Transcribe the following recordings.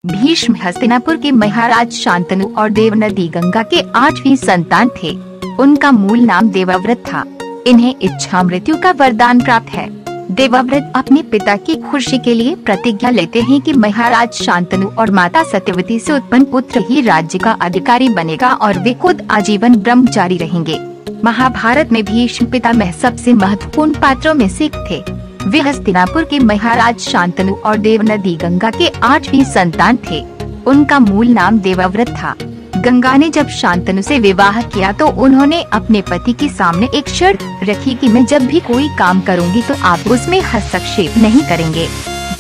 भीष्म हस्तिनापुर के महाराज शांतनु और देवनदी गंगा के 8वीं संतान थे। उनका मूल नाम देवव्रत था। इन्हें इच्छा मृत्यु का वरदान प्राप्त है। देवव्रत अपने पिता की खुशी के लिए प्रतिज्ञा लेते हैं कि महाराज शांतनु और माता सत्यवती से उत्पन्न पुत्र ही राज्य का अधिकारी बनेगा और वे खुद आजीवन ब्रह्मचारी रहेंगे। महाभारत में भीष्म पिता में सबसे महत्वपूर्ण पात्रों में से एक थे। वे हस्तिनापुर के महाराज शांतनु और देवनदी गंगा के 8वीं संतान थे। उनका मूल नाम देवव्रत था। गंगा ने जब शांतनु से विवाह किया तो उन्होंने अपने पति के सामने एक शर्त रखी कि मैं जब भी कोई काम करूंगी तो आप उसमें हस्तक्षेप नहीं करेंगे।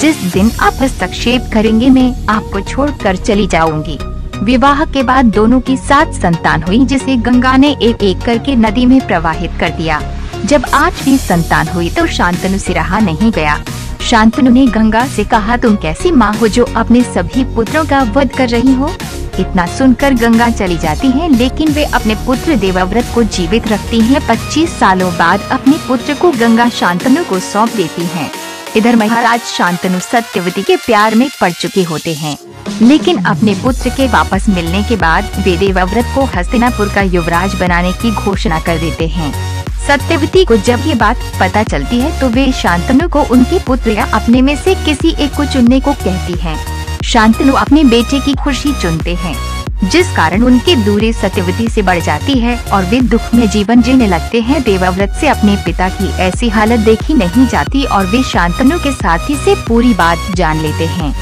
जिस दिन आप हस्तक्षेप करेंगे मैं आपको छोड़कर चली जाऊंगी। विवाह के बाद दोनों की 7 संतान हुई, जिसे गंगा ने एक एक करके नदी में प्रवाहित कर दिया। जब 8वीं संतान हुई तो शांतनु से रहा नहीं गया। शांतनु ने गंगा से कहा, तुम कैसी माँ हो जो अपने सभी पुत्रों का वध कर रही हो। इतना सुनकर गंगा चली जाती है, लेकिन वे अपने पुत्र देवव्रत को जीवित रखती हैं। 25 सालों बाद अपने पुत्र को गंगा शांतनु को सौंप देती हैं। इधर महाराज शांतनु सत्यवती के प्यार में पड़ चुके होते हैं, लेकिन अपने पुत्र के वापस मिलने के बाद वे देवव्रत को हस्तिनापुर का युवराज बनाने की घोषणा कर देते हैं। सत्यवती को जब ये बात पता चलती है तो वे शांतनु को उनके पुत्र या अपने में से किसी एक को चुनने को कहती हैं। शांतनु अपने बेटे की खुशी चुनते हैं, जिस कारण उनकी दूरी सत्यवती से बढ़ जाती है और वे दुख में जीवन जीने लगते हैं। देवव्रत से अपने पिता की ऐसी हालत देखी नहीं जाती और वे शांतनु के साथी से पूरी बात जान लेते हैं,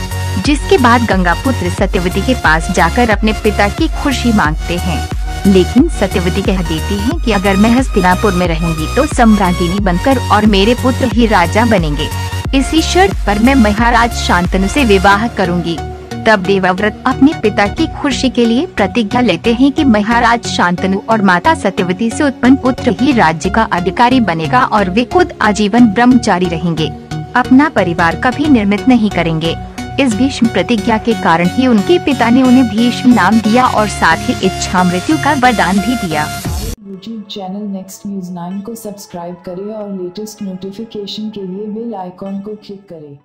जिसके बाद गंगा पुत्र सत्यवती के पास जाकर अपने पिता की खुशी मांगते हैं। लेकिन सत्यवती कह देती है कि अगर मैं हस्तिनापुर में रहूंगी तो सम्राज्ञी बनकर और मेरे पुत्र ही राजा बनेंगे। इसी शर्त पर मैं महाराज शांतनु से विवाह करूंगी। तब देवव्रत अपने पिता की खुशी के लिए प्रतिज्ञा लेते हैं कि महाराज शांतनु और माता सत्यवती से उत्पन्न पुत्र ही राज्य का अधिकारी बनेगा और वे खुद आजीवन ब्रह्मचारी रहेंगे। अपना परिवार कभी निर्मित नहीं करेंगे। इस भीष्म प्रतिज्ञा के कारण ही उनके पिता ने उन्हें भीष्म नाम दिया और साथ ही इच्छा मृत्यु का वरदान भी दिया। यूट्यूब चैनल नेक्स्ट न्यूज 9 को सब्सक्राइब करें और लेटेस्ट नोटिफिकेशन के लिए बेल आइकॉन को क्लिक करें।